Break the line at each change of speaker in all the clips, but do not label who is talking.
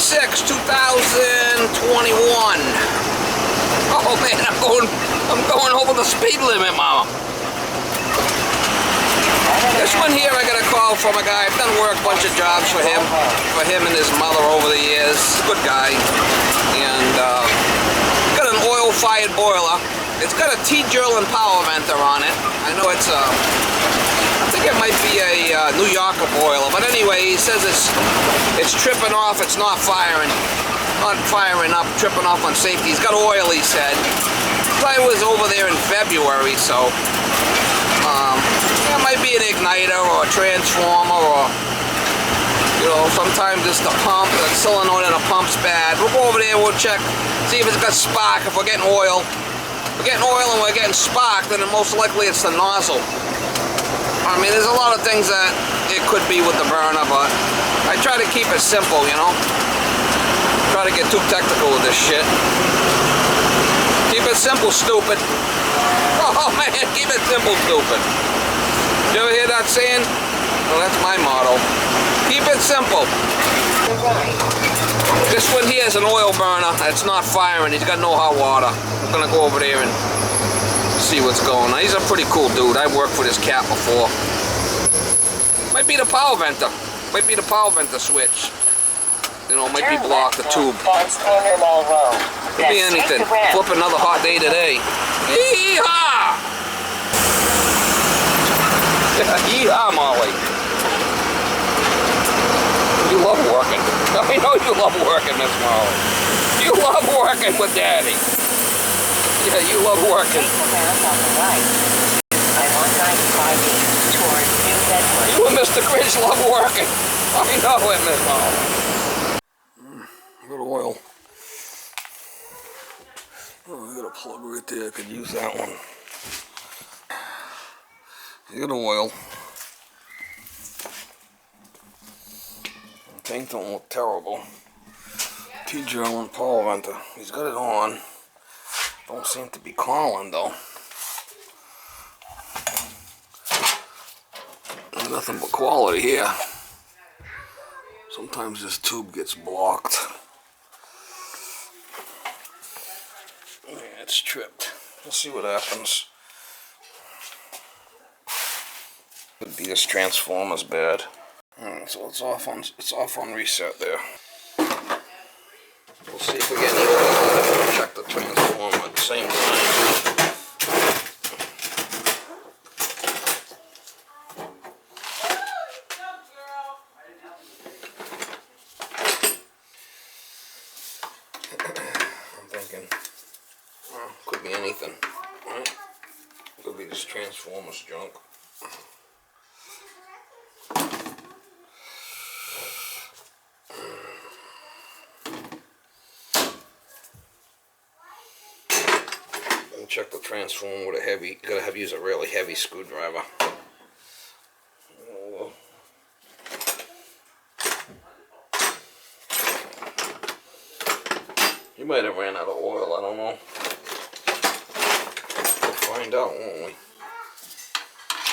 6, 2021. Oh man, I'm going over the speed limit, mama. This one here, I got a call from a guy. I've done a bunch of jobs for him and his mother over the years. Good guy. And got an oil-fired boiler. It's got a Tjernlund power venter on it. I know it's I think it might be a New Yorker boiler, but anyway, he says it's tripping off. It's not firing up, tripping off on safety. He's got oil, he said. I was over there in February, so it might be an igniter or a transformer, or sometimes it's the pump. The solenoid in the pump's bad. We'll go over there. We'll check, see if it's got spark. If we're getting oil. If we're getting oil and we're getting spark, then most likely it's the nozzle. I mean, there's a lot of things that it could be with the burner, but I try to keep it simple, Try to get too technical with this shit. Keep it simple, stupid. Oh man, keep it simple, stupid. You ever hear that saying? Well, that's my motto. Keep it simple. This one here is an oil burner. It's not firing. He's got no hot water. I'm gonna go over there and see what's going on. He's a pretty cool dude. I've worked for this cat before. Might be the power venter. Might be the power venter switch. Might be blocked, the tube. Could be anything. Flip another hot day today. Yee-haw! Yee-haw, Molly. You love working. I know you love working, Miss Molly. You love working with Daddy. Yeah, you love working. You and Mr. Grinch love working. I know it, Miss Molly. A little oil. Oh, I got a plug right there. I could use that one. You got oil. Things don't look terrible. Tjernlund power venter. He's got it on. Don't seem to be calling though. There's nothing but quality here. Sometimes this tube gets blocked. Yeah, it's tripped. Let's see what happens. Could be this transformer's bad. Alright, so it's off on reset there. We'll see if we get anything. Check the transformer at the same time. I'm thinking, well, could be anything. Right? Could be this transformer's junk. Check the transformer with a heavy, you gotta use a really heavy screwdriver. Oh. You might have ran out of oil, I don't know. We'll find out, won't we?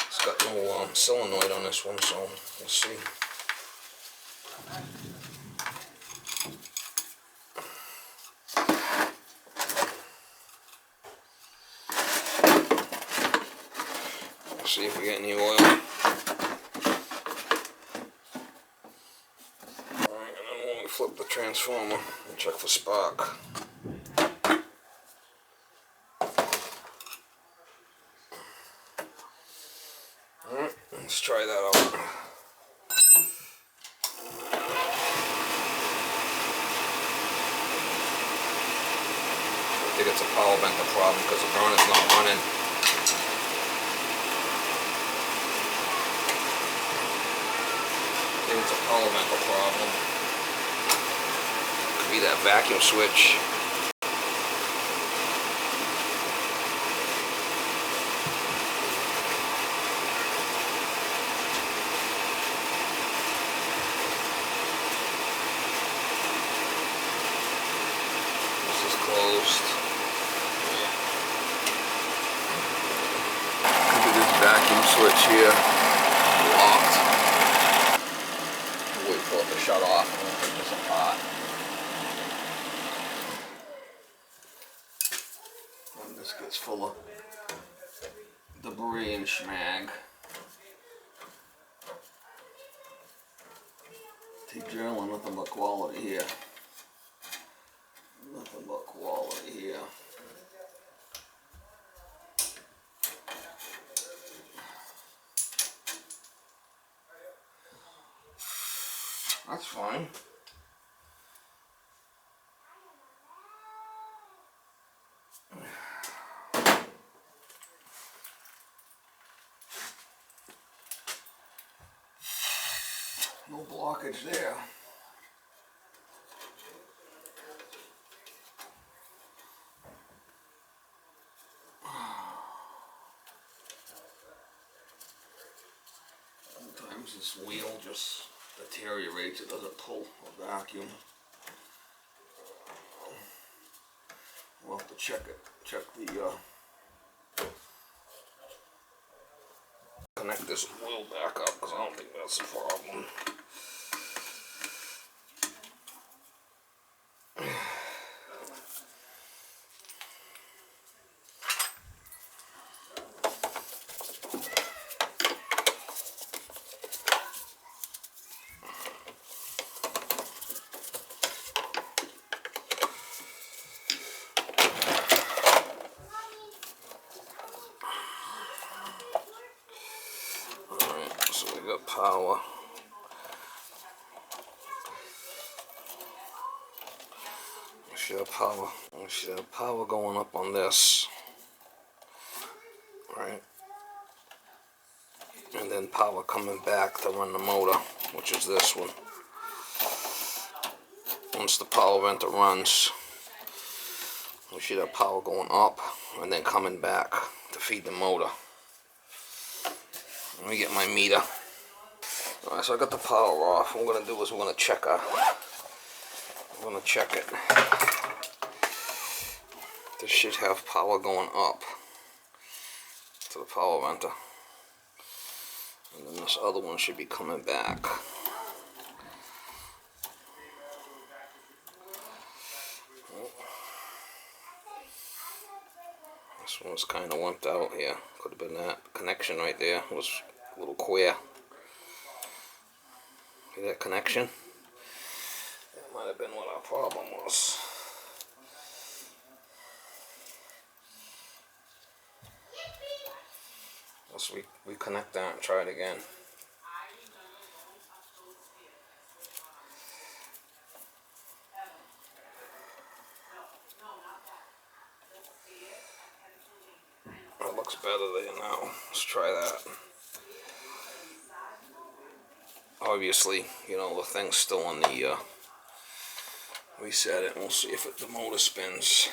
It's got no solenoid on this one, so we'll see. See if we get any oil. Alright, and then when we flip the transformer, we'll check for spark. Alright, let's try that out. I think it's a power venter problem because the burner's not running. It's a power venter problem. Could be that vacuum switch. This is closed. Could be this vacuum switch here. Locked. Wait for it to shut off and we'll take this apart. full of debris and schmag. Tjernlund, nothing but quality here. Nothing but quality here. That's fine. No blockage there. Sometimes this wheel just deteriorates, it doesn't pull a vacuum. We'll have to check it, check the connect this wheel back up, because I don't think that's the problem. So we got power. We should have power going up on this. Right? And then power coming back to run the motor, which is this one. Once the power venter runs, we should have power going up and then coming back to feed the motor. Let me get my meter. Alright, so I got the power off. What we're going to do is we're going to check it. This should have power going up to the power venter. And then this other one should be coming back. This one's kind of wimped out here. Could have been that connection right there. It was a little queer. See that connection? That might have been what our problem was. Let's reconnect that and try it again. That looks better there now. Let's try that. Obviously, you know, the thing's still on the reset it, and we'll see if the motor spins.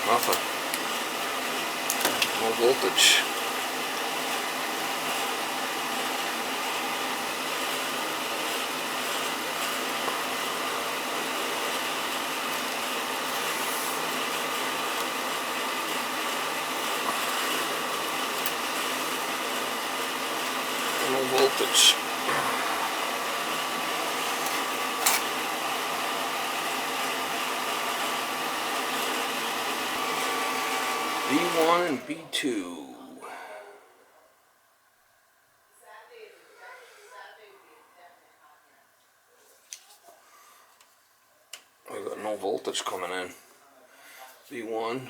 Nothing. No voltage. No voltage. B1 and B2. We've got no voltage coming in. B1.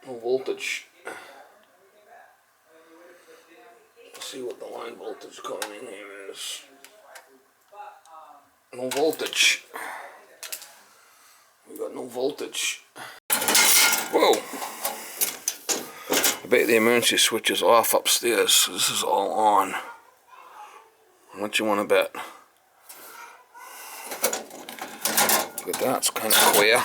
No voltage. Let's see what the line voltage coming in here is. no voltage. We got no voltage. Whoa! I bet the emergency switch is off upstairs, so this is all on. What you want to bet? Look at that, it's kind of clear.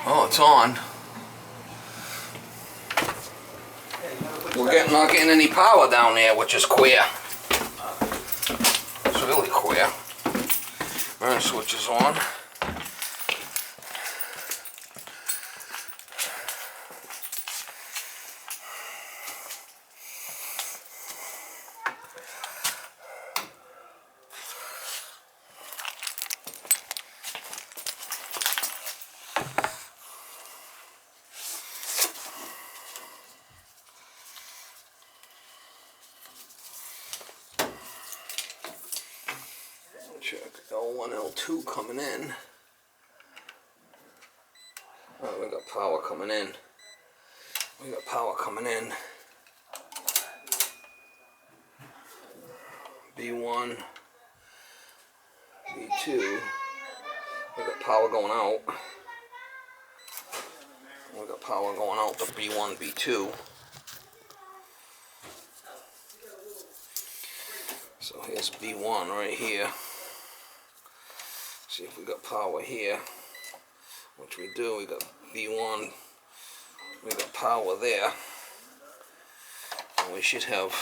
Oh, it's on. We're not getting any power down there, which is queer. It's really queer. Burn switch is on. Check L1, L2 coming in. Oh, we got power coming in. We got power coming in. B1, B2. We got power going out. We got power going out to B1, B2. So here's B1 right here. See if we got power here, which we do. We got B1, we got power there, and we should have,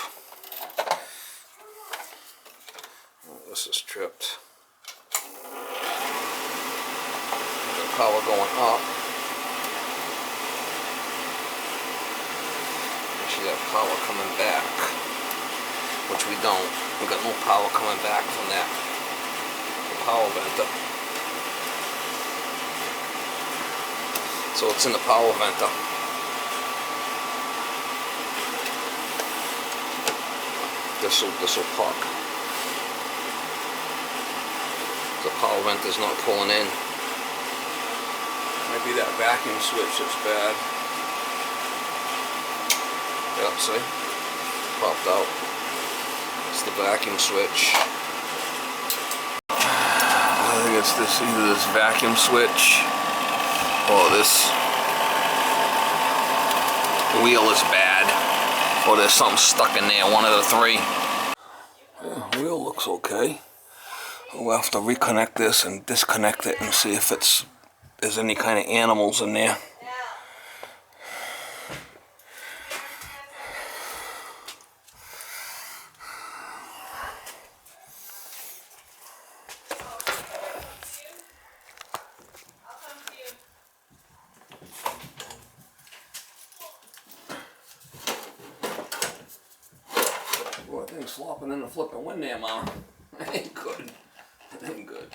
oh, this is tripped. We got power going up. We should have power coming back, which we don't. We got no power coming back from that power venter. So it's in the power venter. This'll pop. The power venter's not pulling in. Might be that vacuum switch that's bad. Yep, see? Popped out. It's the vacuum switch. I think it's this, either this vacuum switch or this wheel is bad, or there's something stuck in there, one of the three. Yeah, wheel looks okay. We'll have to reconnect this and disconnect it and see if there's any kind of animals in there. Boy, that thing's flopping in the flipping wind there, Mom. That ain't good. That ain't good.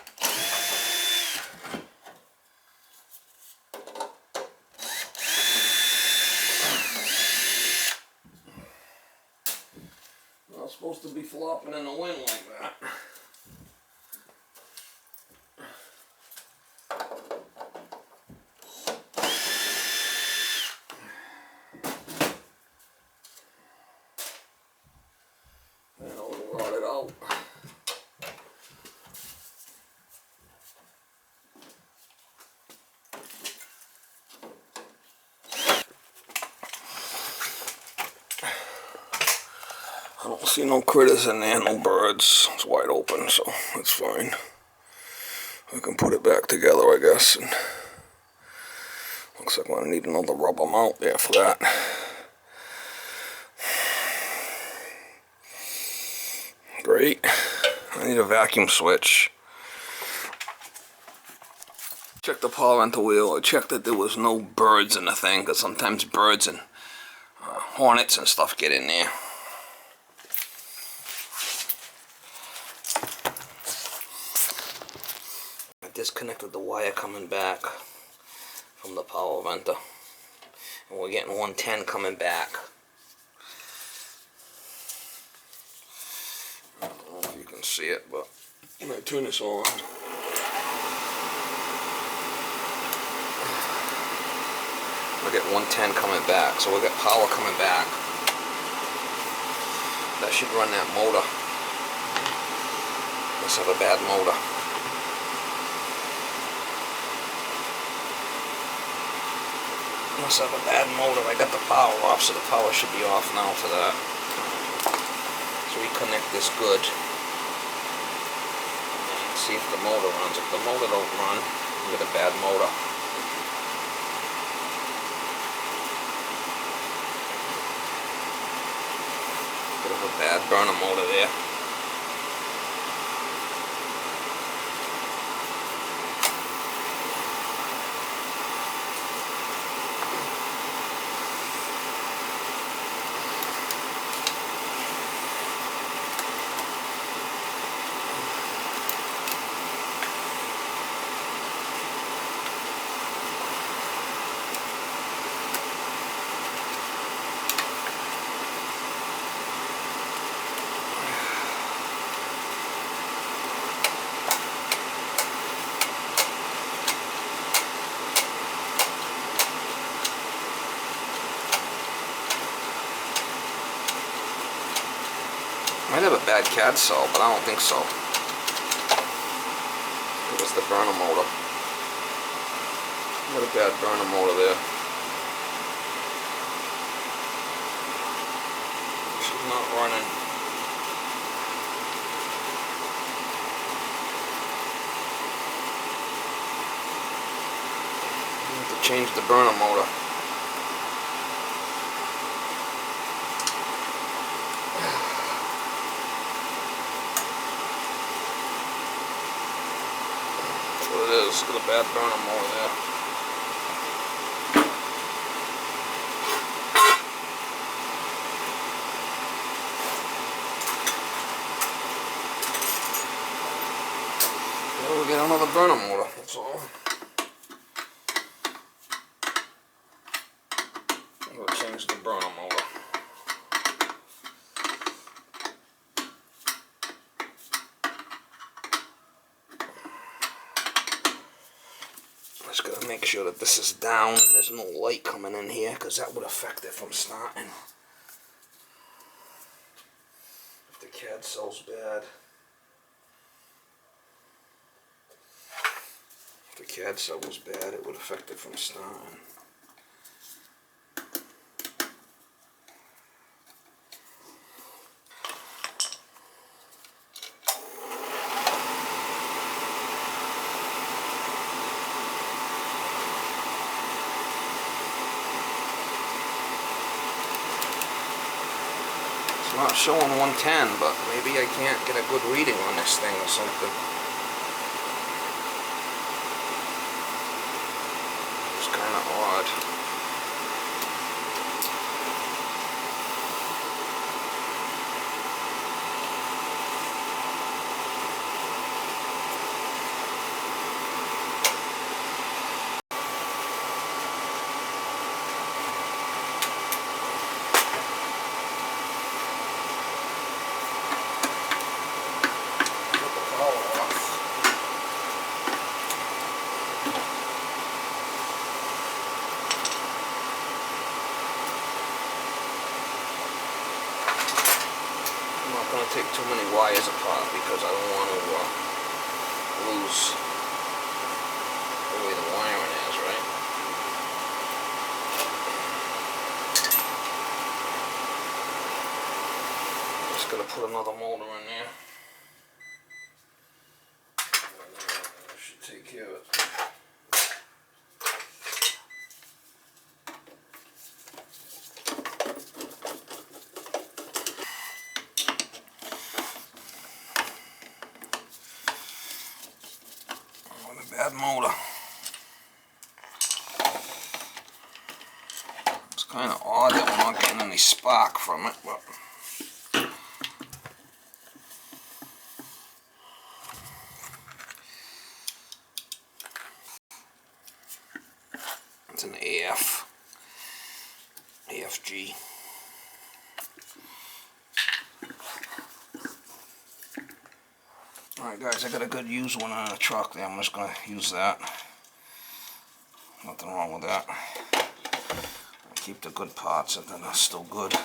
Not supposed to be flopping in the wind like that. I don't see no critters in there, no birds. It's wide open, so it's fine. We can put it back together, I guess. And looks like I'm gonna need another rubber mount there for that. Great. I need a vacuum switch. Check the power venter wheel. I checked that there was no birds in the thing, because sometimes birds and hornets and stuff get in there. I disconnected the wire coming back from the power venter, and we're getting 110 coming back. I don't know if you can see it, but I'm going to turn this on. We get 110 coming back, so we got power coming back. That should run that motor. Must have a bad motor. Must have a bad motor. I got the power off, so the power should be off now for that. So reconnect this good. And see if the motor runs. If the motor don't run, you get a bad motor. Bit of a bad burner motor there. Might have a bad CAD cell, but I don't think so. It was the burner motor. Got a bad burner motor there. She's not running. I have to change the burner motor. It is. Got a bad burner motor there. Well, we'll get another burner motor, that's all. We'll change the burner motor. Just gotta make sure that this is down and there's no light coming in here, because that would affect it from starting. If the CAD cell's bad. If the CAD cell was bad, it would affect it from starting. Not showing 110, but maybe I can't get a good reading on this thing or something. It's kind of odd. Take too many wires apart because I don't want to lose the way the wiring is, right? Just gotta put another motor in there. That should take care of it. Bad motor. It's kind of odd that we're not getting any spark from it, but it's an AFG. Alright guys, I got a good used one on the truck there. I'm just going to use that. Nothing wrong with that. I keep the good parts and then they're still good.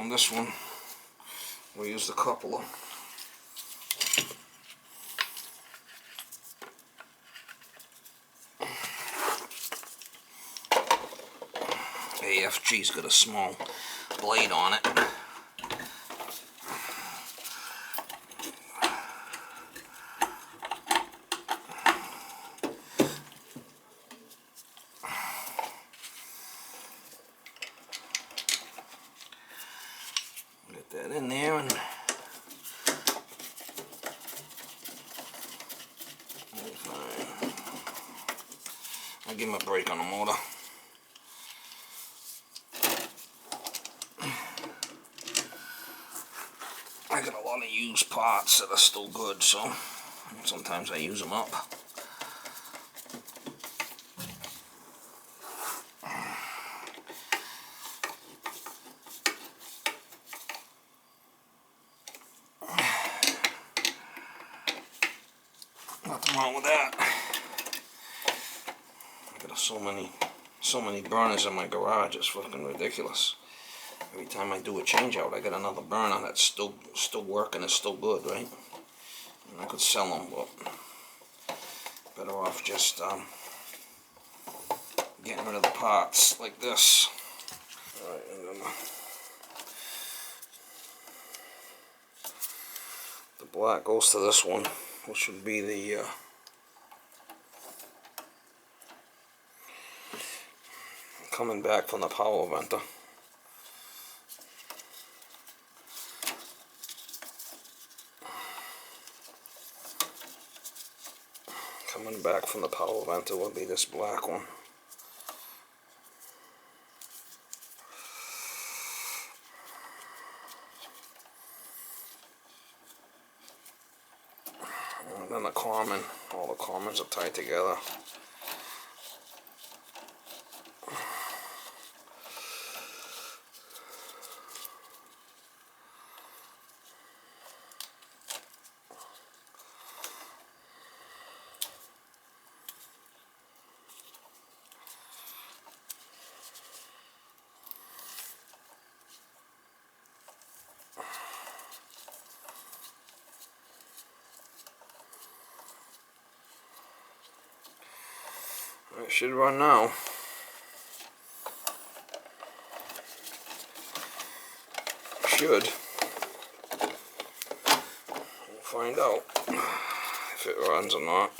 on this one, we use the coupler. AFG's got a small blade on it. Get that in there and fine. I'll give him a break on the motor. I got a lot of used parts that are still good, so sometimes I use them up. Nothing wrong with that. I got so many burners in my garage, it's fucking ridiculous. Every time I do a change out, I get another burner that's still working, it's still good, right? And I could sell them, but better off just getting rid of the parts like this. Alright, the black goes to this one, which would be the coming back from the power venter. Coming back from the power venter will be this black one. And then the common, all the commons are tied together. It should run now. Should. We'll find out if it runs or not.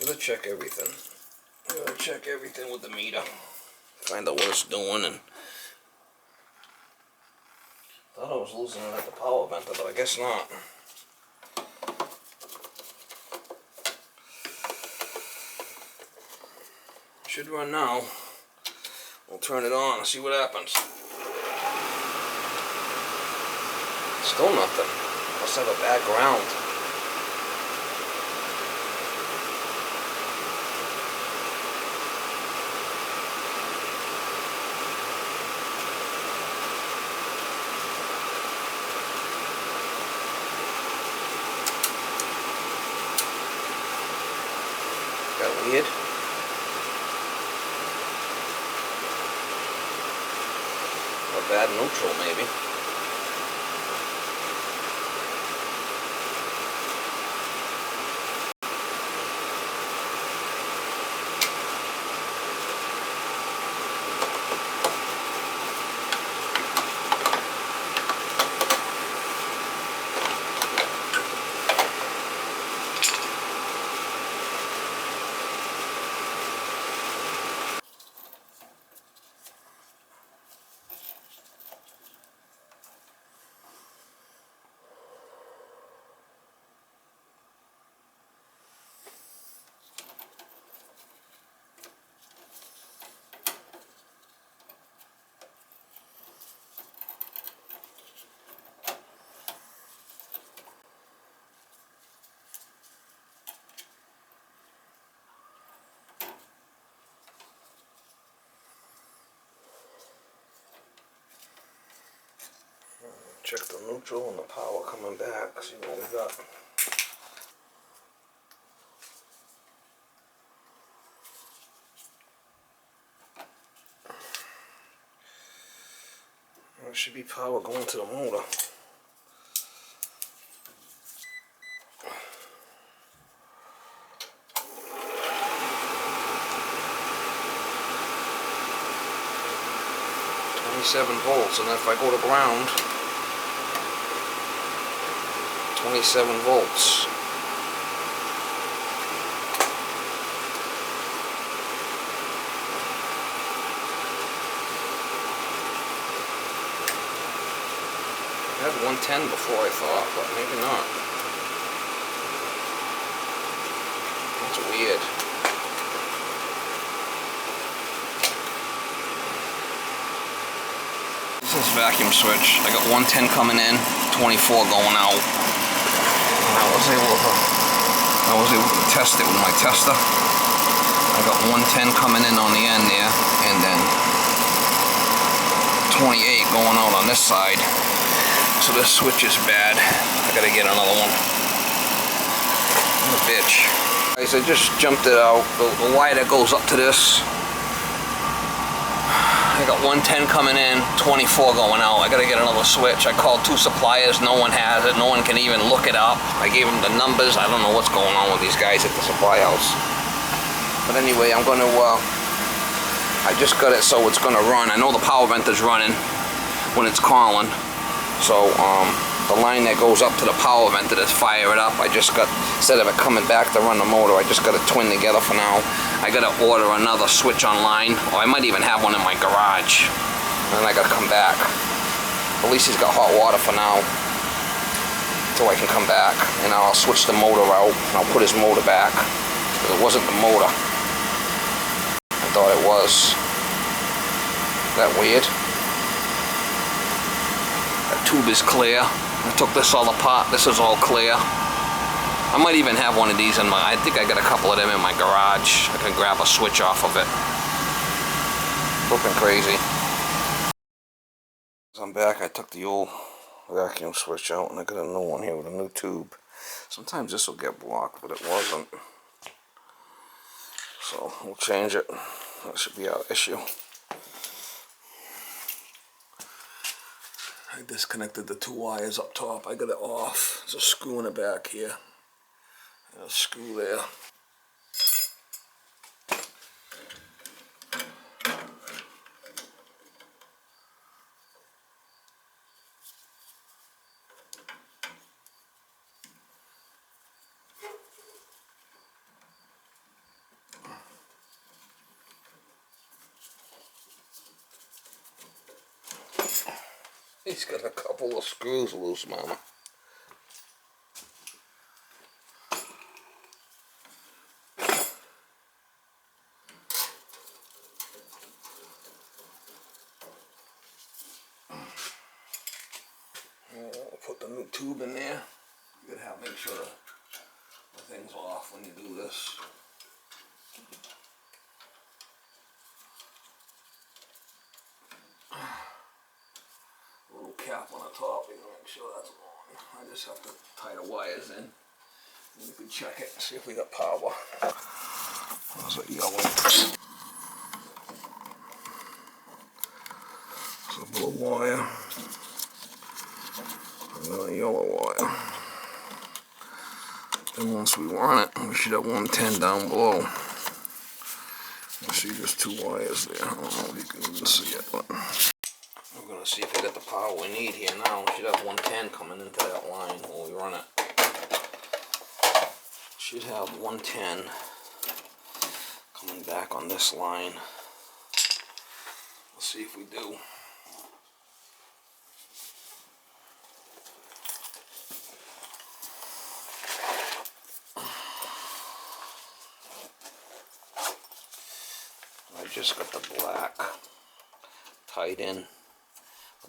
Gotta check everything. Gotta check everything with the meter. Find out what it's doing, and thought I was losing it at the power venter, but I guess not. Should run now. We'll turn it on and see what happens. Still nothing. Must have a bad ground. Got weird. A bad neutral, maybe. Check the neutral and the power coming back, see what we got. should be power going to the motor. .7 volts, and if I go to ground, 27 volts. I had 110 before, I thought, but maybe not. That's weird. This is vacuum switch. I got 110 coming in, 24 going out. And I was able to test it with my tester. I got 110 coming in on the end there, and then 28 going out on this side. So this switch is bad. I gotta get another one. What a bitch. Guys, I just jumped it out. The wire that goes up to this. I got 110 coming in, 24 going out. I gotta get another switch. I called 2 suppliers. No one has it. No one can even look it up. I gave them the numbers. I don't know what's going on with these guys at the supply house. But anyway, I'm gonna. I just got it so it's gonna run. I know the power vent is running when it's calling. So the line that goes up to the power vent to fire it up, I just got, instead of it coming back to run the motor, I just got it twin together for now. I gotta order another switch online, or I might even have one in my garage. And then I gotta come back. At least he's got hot water for now, until I can come back. And I'll switch the motor out, and I'll put his motor back. Because it wasn't the motor. I thought it was. Is that weird? Tube is clear. I took this all apart. This is all clear. I might even have one of these in my, I think I got a couple of them in my garage. I can grab a switch off of it. Looking crazy. As I'm back, I took the old vacuum switch out and I got a new one here with a new tube. Sometimes this will get blocked, but it wasn't. So we'll change it. That should be our issue. I disconnected the 2 wires up top. I got it off. There's a screw in the back here. And a screw there. He's got a couple of screws loose, mama. I'll put the new tube in there. You gotta make sure the thing's off when you do this. Cap on the top, you can make sure that's on. I just have to tie the wires in. And we can check it and see if we got power. There's a yellow. There's a blue wire. Another yellow wire. And once we run it, we should have 110 down below. You see there's 2 wires there. I don't know if you can even see it, but we're going to see if we got the power we need here now. We should have 110 coming into that line when we run it. Should have 110 coming back on this line. Let's see if we do. I just got the black tied in.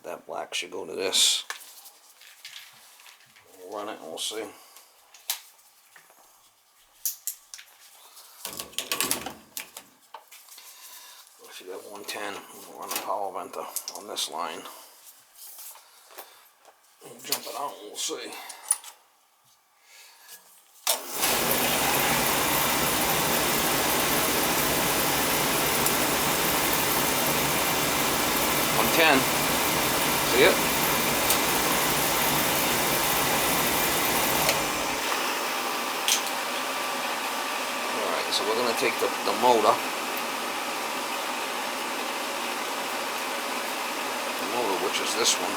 That black should go to this. We'll run it and we'll see. We should have 110. We'll run the power vent on this line. We'll jump it out and we'll see. See it? Alright, so we're going to take the motor. The motor, which is this one.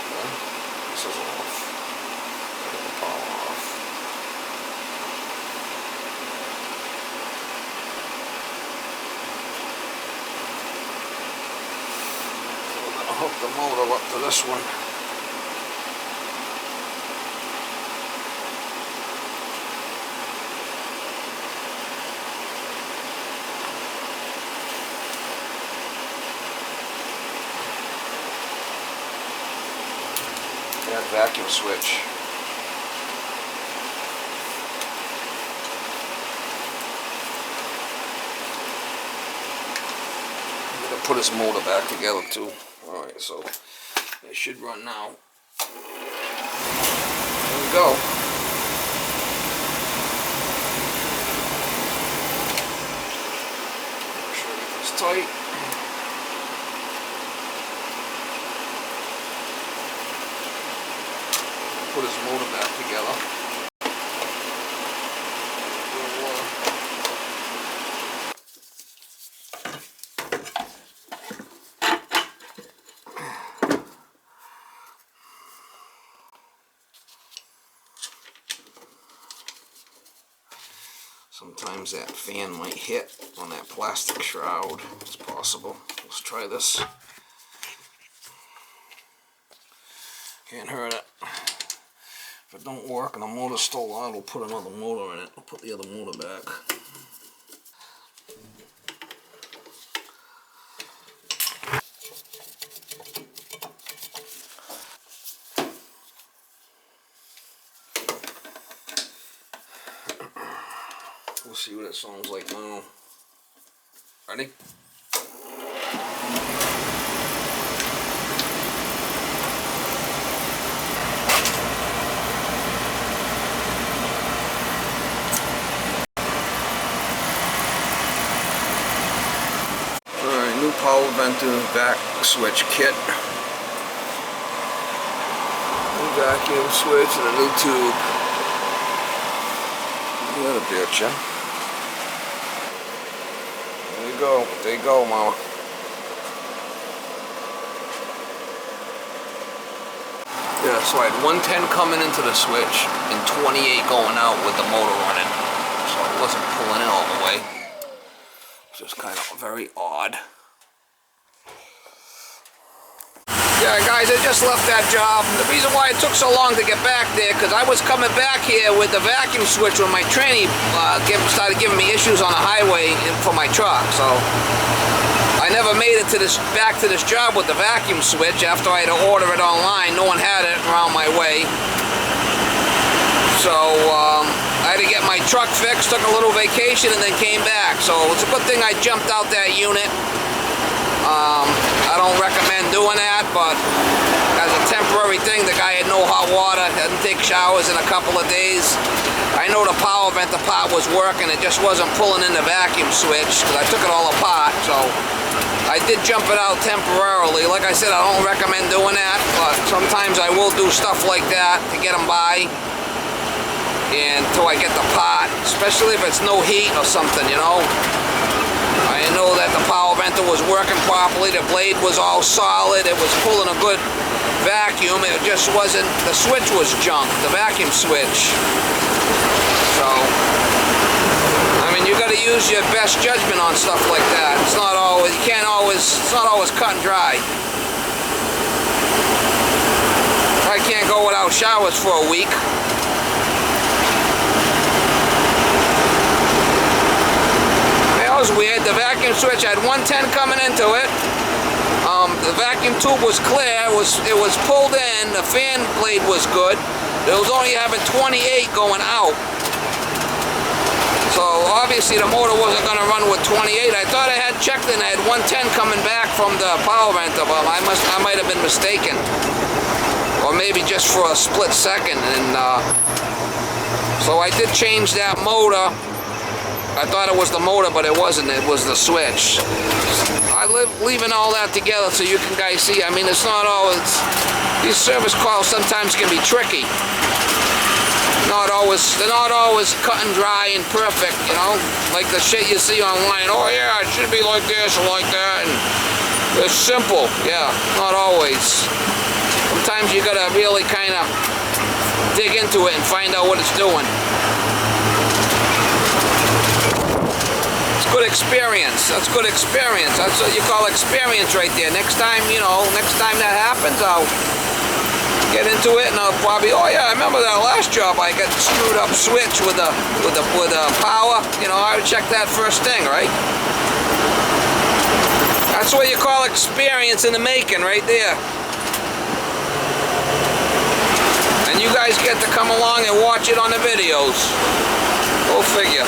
Okay. This is off. Get the power off. So we're going to hook the motor up to this one. That vacuum switch. I'm going to put his motor back together too. Alright, so it should run now. There we go. Make sure everything's tight. Put his motor back together. Sometimes that fan might hit on that plastic shroud. It's possible. Let's try this. Can't hurt it. If it don't work and the motor's still on, we'll put another motor in it. We'll put the other motor back. We'll see what it sounds like now. Ready? Alright, new power venter back switch kit. New vacuum switch and a new tube. What a bitch, huh? There you go, Mama. Yeah, so I had 110 coming into the switch and 28 going out with the motor running. So it wasn't pulling in all the way. It's just kind of very odd. Yeah, guys, I just left that job. The reason why it took so long to get back there, because I was coming back here with the vacuum switch when my tranny started giving me issues on the highway for my truck. So I never made it to back to this job with the vacuum switch after I had to order it online. No one had it around my way. So I had to get my truck fixed, took a little vacation, and then came back. So it's a good thing I jumped out that unit. I don't recommend doing that, but as a temporary thing, the guy had no hot water, hadn't taken showers in a couple of days. I know the power vent part was working, it just wasn't pulling in the vacuum switch, because I took it all apart, so I did jump it out temporarily. Like I said, I don't recommend doing that, but sometimes I will do stuff like that to get them by until I get the part, especially if it's no heat or something, you know. I know that the power venter was working properly, the blade was all solid, it was pulling a good vacuum, it just wasn't, the switch was junk, the vacuum switch. So, I mean, you gotta use your best judgment on stuff like that. It's not always, it's not always cut and dry. I can't go without showers for a week. That was weird. The vacuum switch had 110 coming into it. The vacuum tube was clear. It was pulled in. The fan blade was good. It was only having 28 going out. So obviously the motor wasn't going to run with 28. I thought I had checked and I had 110 coming back from the power venter, but I might have been mistaken, or maybe just for a split second. And so I did change that motor. I thought it was the motor, but it wasn't. It was the switch. Leaving all that together so you can guys see. I mean, it's not always. These service calls sometimes can be tricky. They're not always cut and dry and perfect, you know, like the shit you see online. Oh yeah, it should be like this or like that, and it's simple. Yeah, not always. Sometimes you gotta really kind of dig into it and find out what it's doing. It's good experience. That's good experience. That's what you call experience right there. Next time, you know, next time that happens, I'll get into it and I'll probably, oh yeah, I remember that last job I got screwed up switch with the power. You know, I would check that first thing, right? That's what you call experience in the making right there. And you guys get to come along and watch it on the videos. Go figure.